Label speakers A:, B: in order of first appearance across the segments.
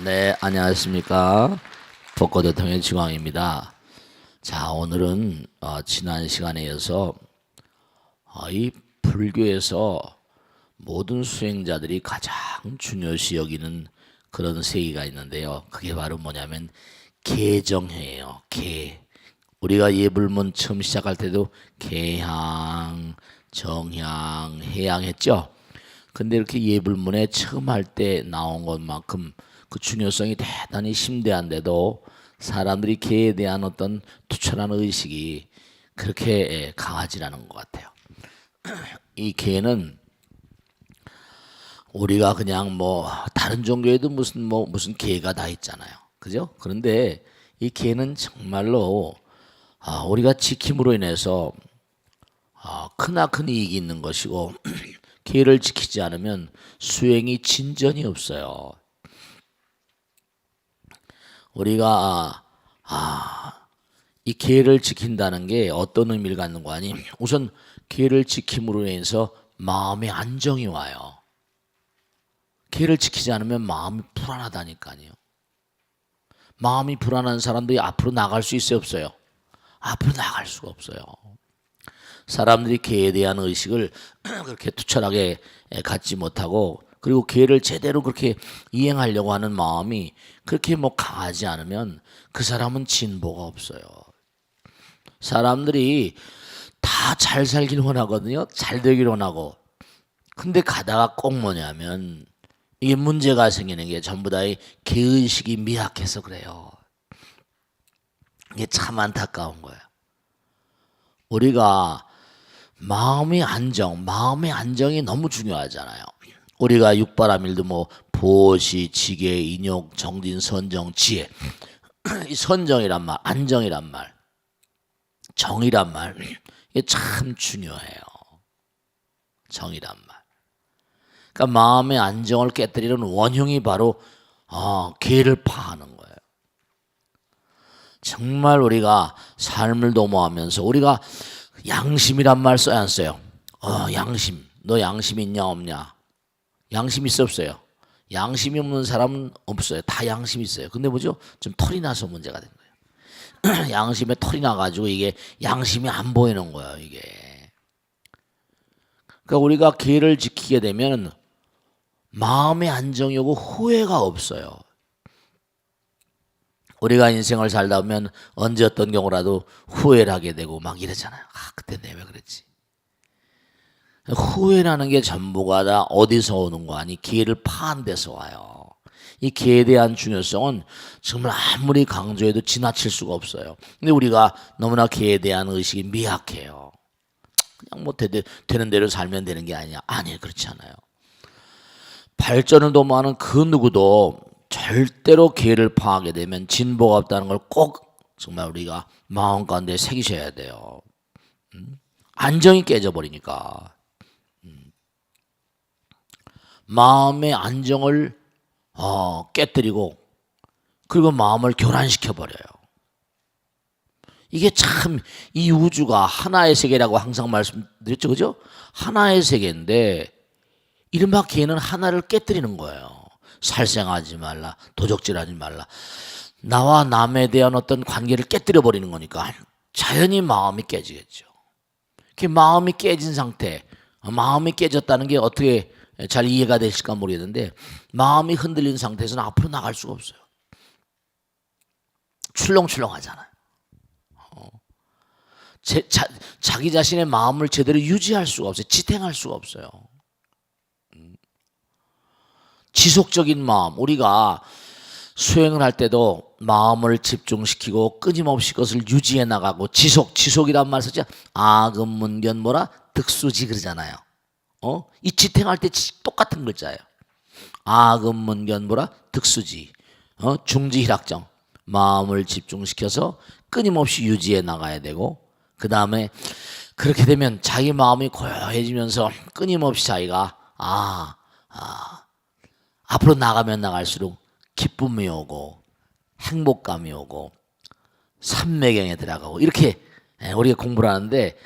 A: 네, 안녕하십니까. 벚꽃대통의 지광입니다. 자, 오늘은 지난 시간에 이어서 이 불교에서 모든 수행자들이 가장 중요시 여기는 그런 세계가 있는데요. 그게 바로 뭐냐면 개정회예요. 개. 우리가 예불문 처음 시작할 때도 개향, 정향, 해향 했죠. 근데 이렇게 예불문에 처음 할 때 나온 것만큼 그 중요성이 대단히 심대한데도 사람들이 개에 대한 어떤 투철한 의식이 그렇게 강하지 않은 것 같아요. 이 개는 우리가 그냥 뭐 다른 종교에도 무슨 개가 다 있잖아요. 그죠? 그런데 이 개는 정말로 우리가 지킴으로 인해서 크나큰 이익이 있는 것이고 개를 지키지 않으면 수행이 진전이 없어요. 우리가 이 계를 지킨다는 게 어떤 의미를 갖는 거 아니? 우선 계를 지킴으로 인해서 마음의 안정이 와요. 계를 지키지 않으면 마음이 불안하다니까요. 마음이 불안한 사람들이 앞으로 나갈 수 있어요, 없어요? 앞으로 나갈 수가 없어요. 사람들이 계에 대한 의식을 그렇게 투철하게 갖지 못하고, 그리고 계를 제대로 그렇게 이행하려고 하는 마음이 그렇게 뭐 강하지 않으면 그 사람은 진보가 없어요. 사람들이 다 잘 살길 원하거든요. 잘 되길 원하고. 근데 가다가 꼭 뭐냐면 이게 문제가 생기는 게 전부 다 이 계의식이 미약해서 그래요. 이게 참 안타까운 거예요. 우리가 마음의 안정이 너무 중요하잖아요. 우리가 육바라밀도 뭐 보시, 지계, 인욕, 정진, 선정, 지혜. 이 선정이란 말, 안정이란 말, 정이란 말, 이게 참 중요해요. 정이란 말. 그러니까 마음의 안정을 깨뜨리는 원흉이 바로 계를 파하는 거예요. 정말 우리가 삶을 도모하면서 우리가 양심이란 말 써야 안 써요? 양심. 너 양심 있냐 없냐? 양심 있어 없어요? 양심이 없는 사람은 없어요. 다 양심이 있어요. 근데 뭐죠? 좀 털이 나서 문제가 된 거예요. 양심에 털이 나가지고 이게 양심이 안 보이는 거예요. 이게. 그러니까 우리가 계를 지키게 되면 마음의 안정이 오고 후회가 없어요. 우리가 인생을 살다 보면 언제 어떤 경우라도 후회를 하게 되고 막 이러잖아요. 그때 내가 왜 그랬지? 후회라는 게 전부가 다 어디서 오는 거 아니? 기회를 파한 데서 와요. 이 기회에 대한 중요성은 정말 아무리 강조해도 지나칠 수가 없어요. 근데 우리가 너무나 기회에 대한 의식이 미약해요. 그냥 뭐 되는 대로 살면 되는 게 아니야. 아니, 그렇지 않아요. 발전을 도모하는 그 누구도 절대로 기회를 파하게 되면 진보가 없다는 걸 꼭 정말 우리가 마음 가운데 새기셔야 돼요. 안정이 깨져버리니까. 마음의 안정을 깨뜨리고 그리고 마음을 교란시켜 버려요. 이게 참 이 우주가 하나의 세계라고 항상 말씀드렸죠, 그죠? 하나의 세계인데 이른바 개는 하나를 깨뜨리는 거예요. 살생하지 말라, 도적질하지 말라. 나와 남에 대한 어떤 관계를 깨뜨려 버리는 거니까 자연히 마음이 깨지겠죠. 그 마음이 깨진 상태, 마음이 깨졌다는 게 어떻게 잘 이해가 되실까 모르겠는데 마음이 흔들린 상태에서는 앞으로 나갈 수가 없어요. 출렁출렁하잖아요. 자기 자신의 마음을 제대로 유지할 수가 없어요. 지탱할 수가 없어요. 지속적인 마음, 우리가 수행을 할 때도 마음을 집중시키고 끊임없이 그것을 유지해 나가고 지속이란 말 쓰죠. 아금문견 뭐라 득수지 그러잖아요. 이 지탱할 때 똑같은 글자예요. 아금문견 뭐라 득수지. 중지희락정. 마음을 집중시켜서 끊임없이 유지해 나가야 되고 그 다음에 그렇게 되면 자기 마음이 고요해지면서 끊임없이 자기가 앞으로 나가면 나갈수록 기쁨이 오고 행복감이 오고 삼매경에 들어가고 이렇게 우리가 공부를 하는데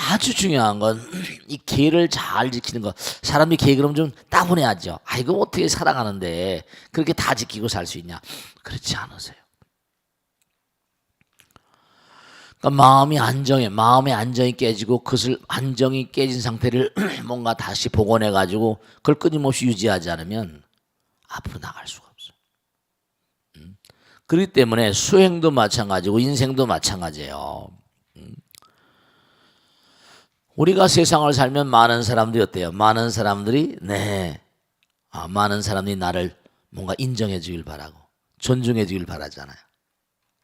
A: 아주 중요한 건 이 계를 잘 지키는 거. 사람이 계 그러면 좀 따분해하죠. 아, 이거 어떻게 살아가는데 그렇게 다 지키고 살 수 있냐? 그렇지 않으세요. 그러니까 마음의 안정이 깨지고 그것을 안정이 깨진 상태를 뭔가 다시 복원해 가지고 그걸 끊임없이 유지하지 않으면 앞으로 나갈 수가 없어요. 그렇기 때문에 수행도 마찬가지고 인생도 마찬가지예요. 우리가 세상을 살면 많은 사람들이 어때요? 많은 사람들이 많은 사람들이 나를 뭔가 인정해 주길 바라고 존중해 주길 바라잖아요.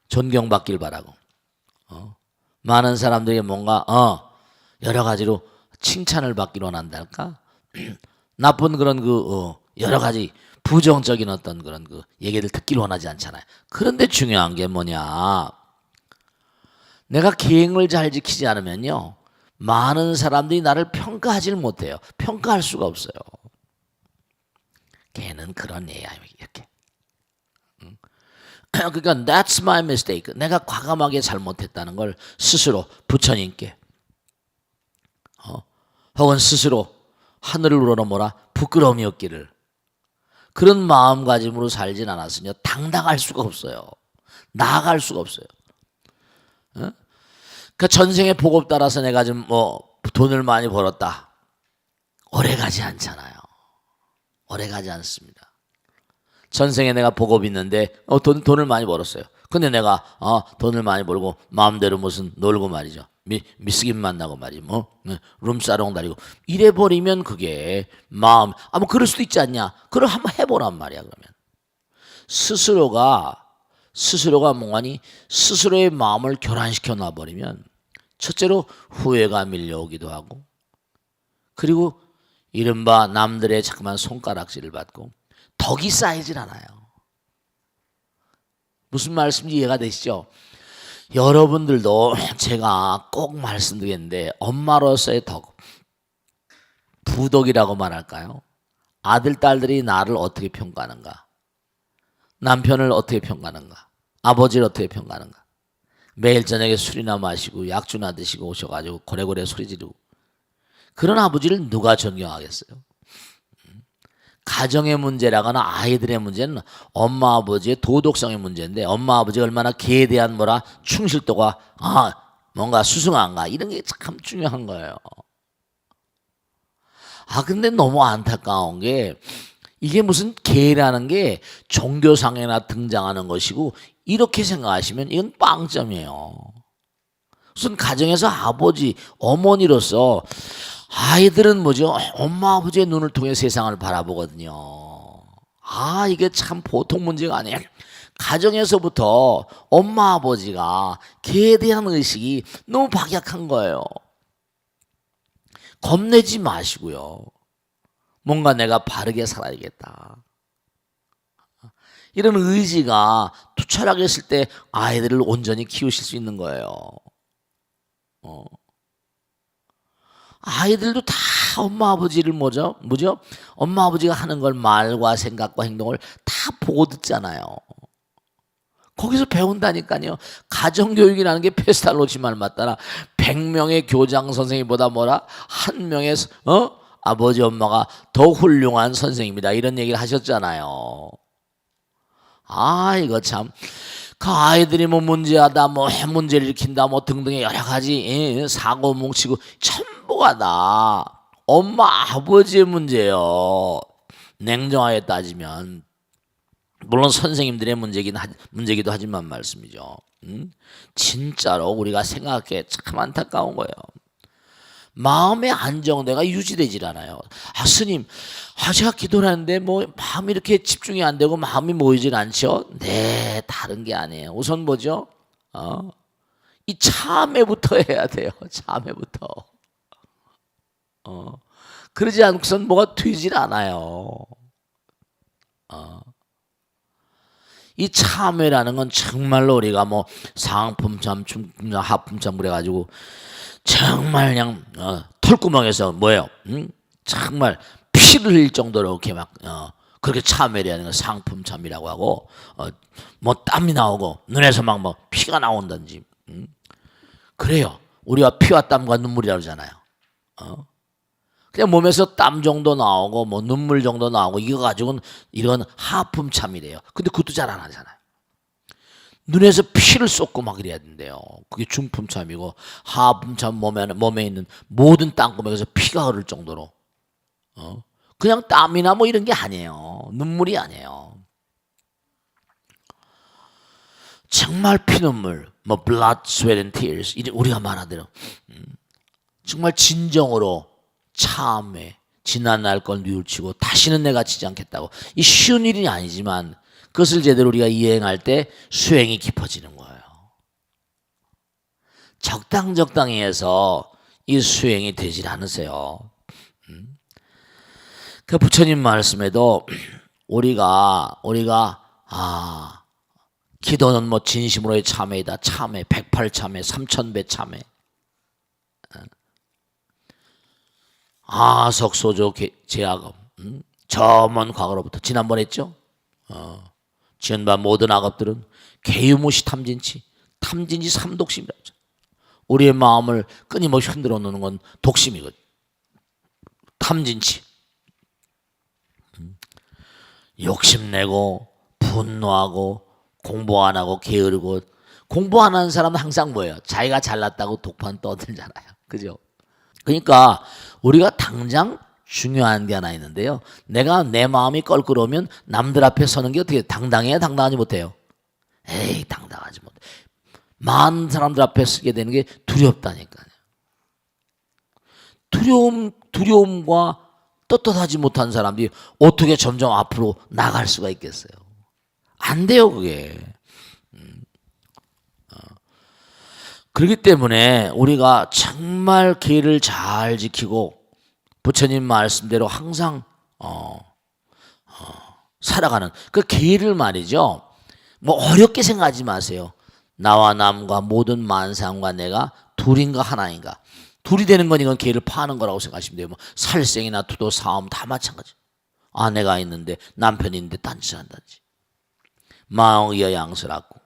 A: 존경받길 바라고. 많은 사람들이 뭔가 여러 가지로 칭찬을 받기를 원한달까? 나쁜 그런 여러 가지 부정적인 어떤 그런 얘기를 듣기를 원하지 않잖아요. 그런데 중요한 게 뭐냐? 내가 계획을 잘 지키지 않으면요, 많은 사람들이 나를 평가하지를 못해요. 평가할 수가 없어요. 걔는 그런 애야 이렇게. 그러니까 that's my mistake. 내가 과감하게 잘못했다는 걸 스스로 부처님께 혹은 스스로 하늘을 우러러보라 부끄러움이 없기를 그런 마음가짐으로 살진 않았으면 당당할 수가 없어요. 나아갈 수가 없어요. 그 전생의 복업 따라서 내가 좀 돈을 많이 벌었다. 오래가지 않잖아요. 오래가지 않습니다. 전생에 내가 복업이 있는데 돈을 많이 벌었어요. 근데 내가 돈을 많이 벌고 마음대로 무슨 놀고 말이죠. 미스김 만나고 말이죠. 룸사롱 다니고 이래 버리면 그게 마음 뭐 그럴 수도 있지 않냐. 그걸 한번 해보란 말이야. 그러면 스스로가 뭐하니 스스로의 마음을 교란시켜 놔버리면 첫째로 후회가 밀려오기도 하고 그리고 이른바 남들의 자꾸만 손가락질을 받고 덕이 쌓이질 않아요. 무슨 말씀인지 이해가 되시죠? 여러분들도 제가 꼭 말씀드리겠는데 엄마로서의 덕, 부덕이라고 말할까요? 아들, 딸들이 나를 어떻게 평가하는가? 남편을 어떻게 평가하는가? 아버지를 어떻게 평가하는가? 매일 저녁에 술이나 마시고 약주나 드시고 오셔가지고 고래고래 소리 지르고 그런 아버지를 누가 존경하겠어요? 가정의 문제라거나 아이들의 문제는 엄마 아버지의 도덕성의 문제인데 엄마 아버지가 얼마나 개에 대한 충실도가 뭔가 수승한가 이런 게 참 중요한 거예요. 근데 너무 안타까운 게 이게 무슨 개라는 게 종교상에나 등장하는 것이고 이렇게 생각하시면 이건 빵점이에요. 무슨 가정에서 아버지, 어머니로서 아이들은 뭐죠? 엄마 아버지의 눈을 통해 세상을 바라보거든요. 이게 참 보통 문제가 아니에요. 가정에서부터 엄마 아버지가 개에 대한 의식이 너무 박약한 거예요. 겁내지 마시고요. 뭔가 내가 바르게 살아야겠다. 이런 의지가 투철하게 했을 때 아이들을 온전히 키우실 수 있는 거예요. 아이들도 다 엄마 아버지를 뭐죠? 엄마 아버지가 하는 걸 말과 생각과 행동을 다 보고 듣잖아요. 거기서 배운다니까요. 가정교육이라는 게 페스탈로치 말 맞다나 100명의 교장 선생님보다 한 명의 아버지 엄마가 더 훌륭한 선생님이다 이런 얘기를 하셨잖아요. 이거 참 그 아이들이 문제하다 문제를 일으킨다 등등의 여러 가지 사고 뭉치고 전부가 다 엄마 아버지의 문제예요. 냉정하게 따지면 물론 선생님들의 문제기도 하지만 말씀이죠. 진짜로 우리가 생각하기에 참 안타까운 거예요. 마음의 안정대가 유지되질 않아요. 스님, 제가 기도를 하는데 마음이 이렇게 집중이 안 되고 마음이 모이질 않죠? 네, 다른 게 아니에요. 우선 뭐죠? 이 참회부터 해야 돼요. 참회부터. 그러지 않고선 뭐가 되질 않아요. 이 참회라는 건 정말로 우리가 상품참, 중품참, 하품참 그래가지고 정말 그냥 털구멍에서 정말 피를 흘릴 정도로 이렇게 그렇게 참회를 하는 건 상품참이라고 하고 땀이 나오고 눈에서 피가 나온다든지 그래요. 우리가 피와 땀과 눈물이라고 그러잖아요. 그냥 몸에서 땀 정도 나오고 뭐 눈물 정도 나오고 이거 가지고는 이런 하품참이래요. 근데 그것도 잘 안 하잖아요. 눈에서 피를 쏟고 막 이래야 된대요. 그게 중품참이고, 하품참 몸에 있는 모든 땅구멍에서 피가 흐를 정도로 그냥 땀이나 뭐 이런 게 아니에요. 눈물이 아니에요. 정말 피눈물, 뭐 blood, sweat and tears, 우리가 말한 대로 정말 진정으로 참회, 지난날 걸 뉘우치고 다시는 내가 지지 않겠다고. 이 쉬운 일이 아니지만 그것을 제대로 우리가 이행할 때 수행이 깊어지는 거예요. 적당히 해서 이 수행이 되질 않으세요. 그 부처님 말씀에도 우리가 기도는 뭐 진심으로의 참회이다. 참회, 108참회, 3000배 참회. 아석소조 제약업. 저 먼 과거로부터 지난번에 했죠. 지은 바 모든 악업들은 개유무시 탐진치 삼독심이라고 하죠. 우리의 마음을 끊임없이 흔들어 놓는 건 독심이거든요. 탐진치. 욕심내고 분노하고 공부 안 하고 게으르고. 공부 안 하는 사람은 항상 뭐예요? 자기가 잘났다고 독판 떠들잖아요. 그죠? 그러니까 우리가 당장 중요한 게 하나 있는데요. 내가 내 마음이 껄끄러우면 남들 앞에 서는 게 어떻게 당당해야 당당하지 못해요? 에이, 당당하지 못해. 많은 사람들 앞에 서게 되는 게 두렵다니까요. 두려움과 떳떳하지 못한 사람들이 어떻게 점점 앞으로 나갈 수가 있겠어요? 안 돼요, 그게. 그렇기 때문에 우리가 정말 계를 잘 지키고 부처님 말씀대로 항상 살아가는 그 계를 말이죠. 뭐 어렵게 생각하지 마세요. 나와 남과 모든 만상과 내가 둘인가 하나인가. 둘이 되는 건 이건 계를 파는 거라고 생각하시면 돼요. 뭐 살생이나 투도, 사음 다 마찬가지. 아내가 있는데 남편이 있는데 딴짓을 한다든지. 마음이여 양설하고.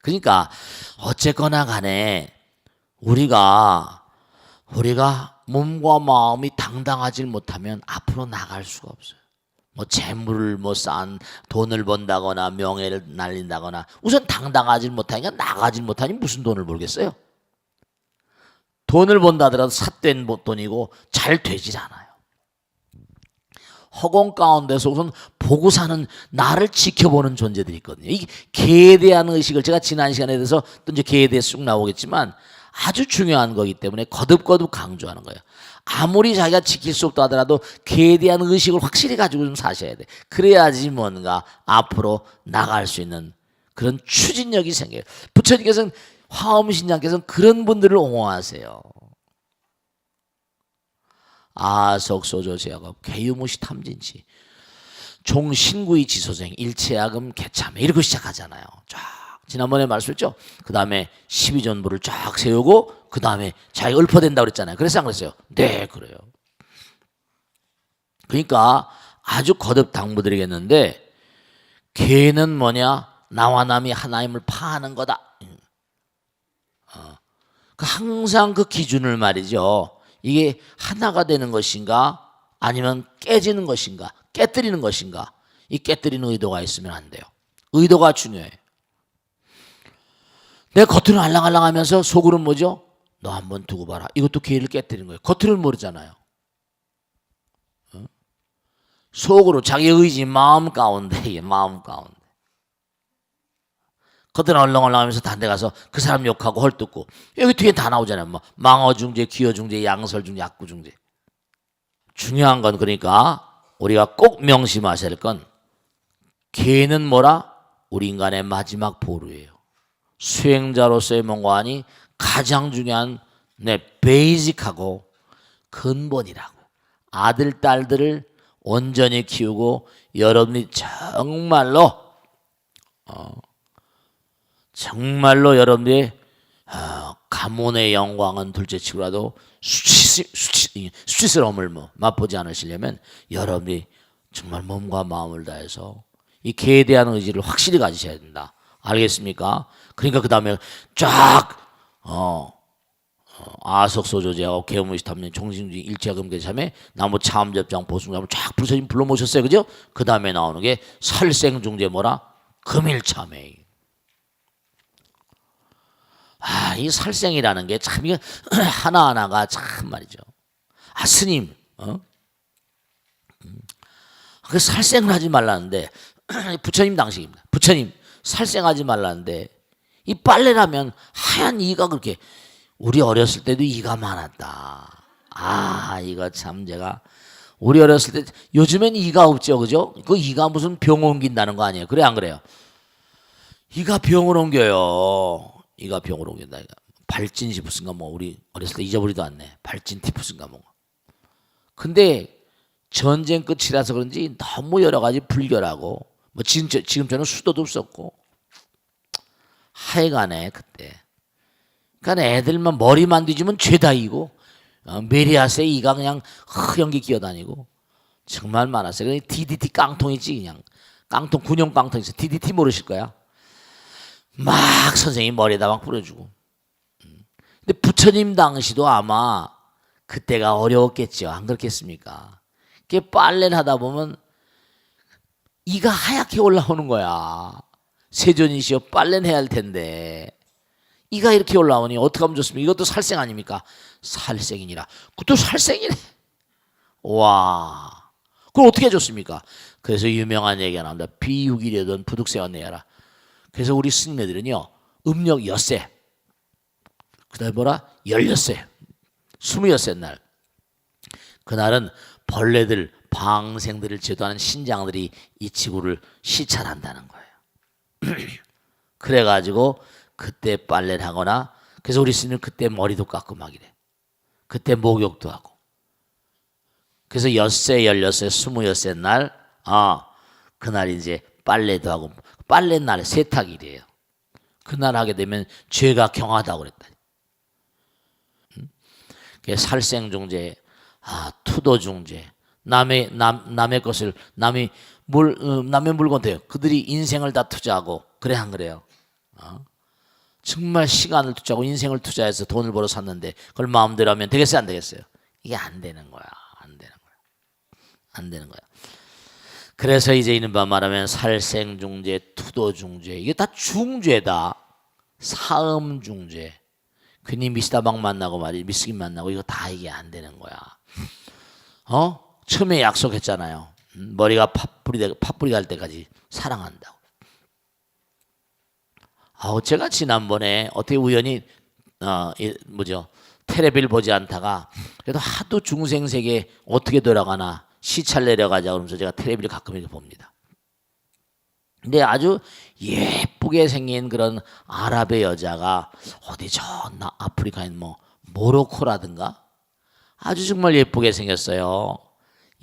A: 그러니까 어쨌거나 간에 우리가 몸과 마음이 당당하지 못하면 앞으로 나갈 수가 없어요. 뭐 재물을 뭐 쌓은 돈을 번다거나 명예를 날린다거나 우선 당당하지 못하니까 나가지 못하니 무슨 돈을 벌겠어요? 돈을 번다 하더라도 삿된 돈이고 잘 되질 않아요. 허공 가운데서 우선 보고 사는 나를 지켜보는 존재들이 있거든요. 이 개에 대한 의식을 제가 지난 시간에 대해서 또 이제 개에 대해 쑥 나오겠지만 아주 중요한 거기 때문에 거듭거듭 강조하는 거예요. 아무리 자기가 지킬 수 없다 하더라도 개에 대한 의식을 확실히 가지고 좀 사셔야 돼. 그래야지 뭔가 앞으로 나갈 수 있는 그런 추진력이 생겨요. 부처님께서는 화엄신장께서는 그런 분들을 옹호하세요. 아석소조 제약업 개유무시 탐진치 종신구이 지소생 일체야금 개참해 이렇게 시작하잖아요. 쫙 지난번에 말씀했죠. 그 다음에 12전부를 쫙 세우고 그 다음에 자기가 읊어댄다고 그랬잖아요. 그래서 안 그랬어요? 네, 그래요. 그러니까 아주 거듭 당부드리겠는데 개는 뭐냐? 나와 남이 하나님을 파하는 거다. 항상 그 기준을 말이죠. 이게 하나가 되는 것인가 아니면 깨지는 것인가 깨뜨리는 것인가. 이 깨뜨리는 의도가 있으면 안 돼요. 의도가 중요해요. 내가 겉으로 알랑알랑하면서 속으로는 뭐죠? 너 한번 두고 봐라. 이것도 개를 깨뜨리는 거예요. 겉으로는 모르잖아요. 속으로 자기 의지 마음 가운데 마음 가운데 겉으로 얼렁얼렁하면서 다른 데 가서 그 사람 욕하고 헐뜯고 여기 뒤에 다 나오잖아요. 뭐 망어중재, 기어중재, 양설중재, 약구중재. 중요한 건 그러니까 우리가 꼭 명심하셔야 할 건 개는 뭐라? 우리 인간의 마지막 보루예요. 수행자로서의 뭔가니 가장 중요한 베이직하고 근본이라고. 아들, 딸들을 온전히 키우고 여러분이 정말로 여러분의 가문의 영광은 둘째치고라도 수치스러움을 맛보지 않으시려면 여러분이 정말 몸과 마음을 다해서 이 개에 대한 의지를 확실히 가지셔야 된다. 알겠습니까? 그러니까 그 다음에 쫙 아석소조제하고 개무시탐년 종신주의 일체금계참에 나무 참접장 보승감을 쫙 부처님 불러 모셨어요. 그죠? 그 다음에 나오는 게 살생중제 뭐라? 금일참회. 이 살생이라는 게 참 이게 하나하나가 참 말이죠. 스님, 그 살생을 하지 말라는데 부처님 당시입니다. 부처님 살생하지 말라는데 이 빨래라면 하얀 이가 그렇게 우리 어렸을 때도 이가 많았다. 이거 참 제가 우리 어렸을 때 요즘엔 이가 없죠, 그죠? 그 이가 무슨 병 옮긴다는 거 아니에요? 그래 안 그래요? 이가 병을 옮겨요. 이가 병을 옮긴다. 발진 티푸스인가 뭐 우리 어렸을 때 잊어버리도 않네. 발진 티푸스인가 뭐. 근데 전쟁 끝이라서 그런지 너무 여러 가지 불결하고 뭐 지금처럼 수도도 없었고 하여간에 그때 그러니까 애들만 머리만 뒤지면 죄다이고 메리아스에 이가 그냥 허연게 기어다니고 정말 많았어요. 그냥 DDT 깡통이지 그냥 깡통 군용 깡통 있어. DDT 모르실 거야. 막 선생님 머리에다 막 뿌려주고. 근데 부처님 당시도 아마 그때가 어려웠겠죠. 안 그렇겠습니까? 그게 빨래를 하다 보면 이가 하얗게 올라오는 거야. 세존이시여 빨래는 해야 할 텐데 이가 이렇게 올라오니 어떻게 하면 좋습니까? 이것도 살생 아닙니까? 살생이니라. 그것도 살생이네. 와, 그걸 어떻게 해줬습니까? 그래서 유명한 얘기가 나옵니다. 비육일이던 부득세와 내야라. 그래서 우리 스님들은요 음력 엿새 그다음에 뭐라? 16세 26날 그날은 벌레들 방생들을 제도하는 신장들이 이 지구를 시찰한다는 거예요. 그래가지고 그때 빨래를 하거나 그래서 우리 스님은 그때 머리도 깎고 막이래. 그때 목욕도 하고 그래서 엿새 16세 26세 날 그날 이제 빨래도 하고 빨래 날 세탁일이에요. 그날 하게 되면 죄가 경하다고 그랬다. 살생중재, 투도중재, 남의 것을 남의 물건 돼요. 그들이 인생을 다 투자하고 그래 안 그래요? 정말 시간을 투자하고 인생을 투자해서 돈을 벌어 샀는데 그걸 마음대로 하면 되겠어요, 안 되겠어요? 이게 안 되는 거야, 안 되는 거야. 그래서 이제 이른바 말하면 살생중재, 투도중재 이게 다 중재다. 사음중재. 괜히 미스다방 만나고 말이 미스김 만나고 이거 다 이게 안 되는 거야. 처음에 약속했잖아요. 머리가 팥뿌리 갈 때까지 사랑한다고. 제가 지난번에 어떻게 우연히 텔레비를 보지 않다가 그래도 하도 중생 세계 어떻게 돌아가나 시찰 내려가자 그러면서 제가 텔레비를 가끔 이렇게 봅니다. 근데 아주 예쁘게 생긴 그런 아랍의 여자가 어디 저 아프리카인 모로코라든가 아주 정말 예쁘게 생겼어요.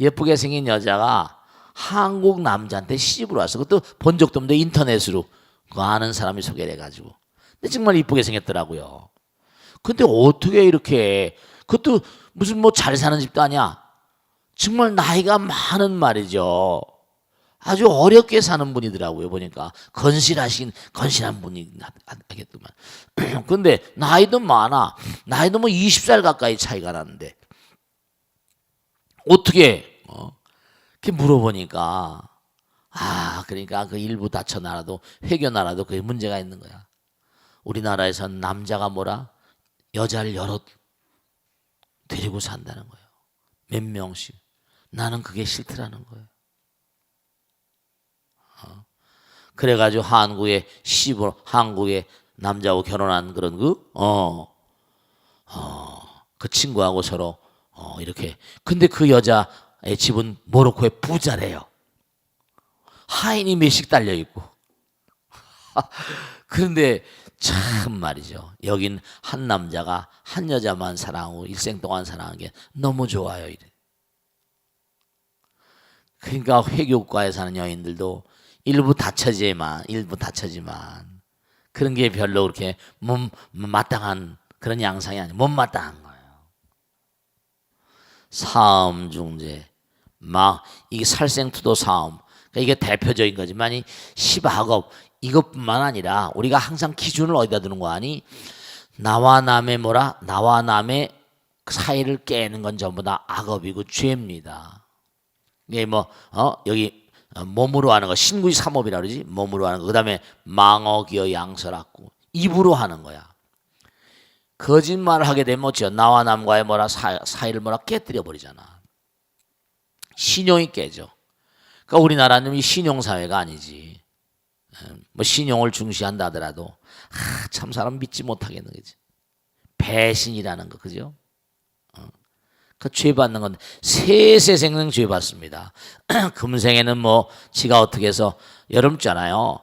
A: 예쁘게 생긴 여자가 한국 남자한테 시집을 왔어. 그것도 본 적도 없는데 인터넷으로 그 아는 사람이 소개를 해가지고. 근데 정말 예쁘게 생겼더라고요. 근데 어떻게 이렇게 그것도 무슨 잘 사는 집도 아니야. 정말 나이가 많은 말이죠. 아주 어렵게 사는 분이더라고요. 보니까 건실한 분이 하겠더만. 근데 나이도 많아. 나이도 20살 가까이 차이가 나는데 어떻게 이렇게 물어보니까 그러니까 그 일부 다처 나라도 회교 나라도 그게 문제가 있는 거야. 우리나라에선 남자가 여자를 여러 데리고 산다는 거예요. 몇 명씩. 나는 그게 싫더라는 거예요. 그래가지고 한국의 남자하고 결혼한 그런 그 친구하고 서로 이렇게. 근데 그 여자의 집은 모로코의 부자래요. 하인이 몇씩 달려 있고. 그런데 참 말이죠. 여긴 한 남자가 한 여자만 사랑하고 일생 동안 사랑하는 게 너무 좋아요. 이래. 그러니까 회교국가에 사는 여인들도 일부 다처지만 그런 게 별로 그렇게 마땅한 그런 양상이 아니에요. 못마땅한 거예요. 사음중재 이게 살생투도 사음. 그러니까 이게 대표적인 거지만 시바학업 이것뿐만 아니라 우리가 항상 기준을 어디다 두는 거 아니? 나와 남의 뭐라? 나와 남의 사이를 깨는 건 전부 다 악업이고 죄입니다. 이게 뭐 여기 몸으로 하는 거 신구이 삼업이라 그러지. 몸으로 하는 거. 그다음에 망어기어 양설악구 입으로 하는 거야. 거짓말을 하게 되면 어찌요? 나와 남과의 뭐라 사이를 뭐라 깨뜨려 버리잖아. 신용이 깨져. 그러니까 우리나라는 이 신용 사회가 아니지. 뭐 신용을 중시한다 하더라도 참 사람 믿지 못하겠는 거지. 배신이라는 거 그죠? 그 죄 받는 건데 세세생생 죄 받습니다. 금생에는 뭐 지가 어떻게 해서 여름잖아요.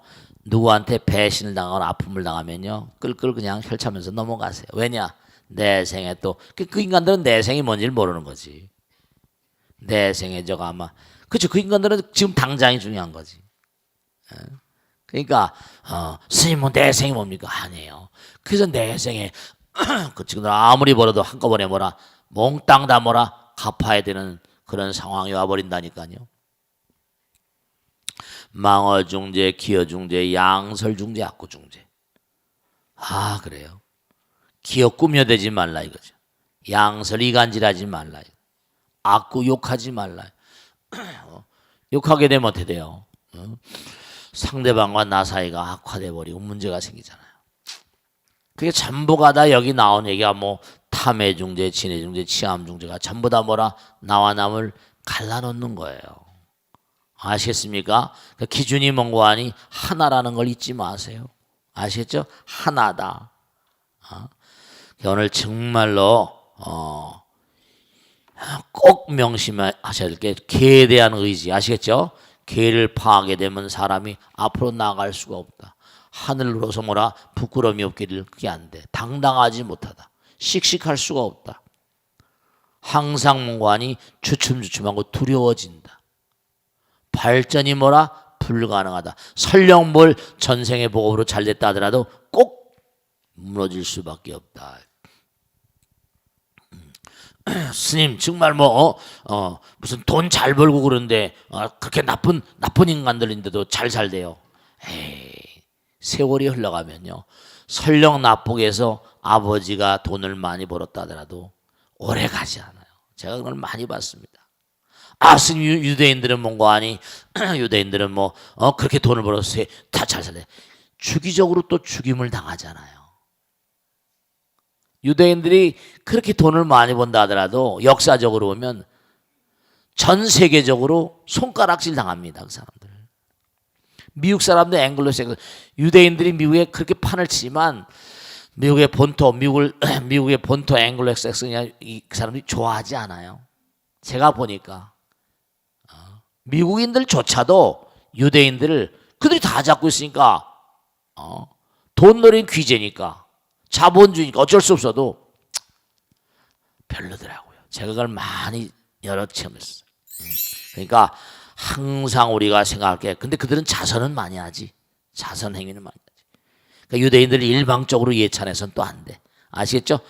A: 누구한테 배신을 당하거나 아픔을 당하면요 끌끌 그냥 혈차면서 넘어가세요. 왜냐? 내 생에 또 그 인간들은 내 생이 뭔지를 모르는 거지. 내 생에 저거 아마 그렇죠. 그 인간들은 지금 당장이 중요한 거지. 그러니까 스님 뭐 내 생이 뭡니까? 아니에요. 그래서 내 생에 그 지금 아무리 벌어도 한꺼번에 뭐라 몽땅 다 뭐라 갚아야 되는 그런 상황이 와버린다니까요. 망어중재, 기어중재, 양설중재, 악구중재. 아 그래요. 기어 꾸며대지 말라 이거죠. 양설 이간질하지 말라. 악구 욕하지 말라. 욕하게 되면 어떻게 돼요? 상대방과 나 사이가 악화돼 버리고 문제가 생기잖아요. 그게 전부가 다 여기 나온 얘기가 뭐 탐해중재, 진해중재, 치암중재가 전부 다 뭐라 나와 남을 갈라놓는 거예요. 아시겠습니까? 그 기준이 뭔고 하니 하나라는 걸 잊지 마세요. 아시겠죠? 하나다. 오늘 정말로 꼭 명심하셔야 될 게 개에 대한 의지 아시겠죠? 개를 파하게 되면 사람이 앞으로 나아갈 수가 없다. 하늘로서 뭐라 부끄러움이 없기를 그게 안 돼. 당당하지 못하다. 씩씩할 수가 없다. 항상 뭔가니 주춤주춤하고 두려워진다. 발전이 뭐라 불가능하다. 설령 뭘 전생의 복업으로 잘 됐다 하더라도 꼭 무너질 수밖에 없다. 스님 정말 뭐 무슨 돈 잘 벌고 그런데 그렇게 나쁜 인간들인데도 잘 살대요. 에이, 세월이 흘러가면요 설령 나쁘게 해서 아버지가 돈을 많이 벌었다 하더라도 오래 가지 않아요. 제가 그걸 많이 봤습니다. 스님 유대인들은 뭔가 아니 유대인들은 뭐 그렇게 돈을 벌어서 다 잘 살대. 주기적으로 또 죽임을 당하잖아요. 유대인들이 그렇게 돈을 많이 번다 하더라도 역사적으로 보면 전 세계적으로 손가락질 당합니다. 그 사람들. 미국 사람들 앵글로색슨 유대인들이 미국에 그렇게 판을 치지만 미국의 본토 앵글로색슨 그 사람들이 좋아하지 않아요. 제가 보니까 미국인들조차도 유대인들을 그들이 다 잡고 있으니까 돈 노린 귀재니까 자본주의니까 어쩔 수 없어도 별로더라고요. 제가 그걸 많이 여러 체험했어요. 그러니까 항상 우리가 생각할 게 근데 그들은 자선은 많이 하지. 자선 행위는 많이 하지. 그러니까 유대인들이 일방적으로 예찬해서는 또 안 돼. 아시겠죠?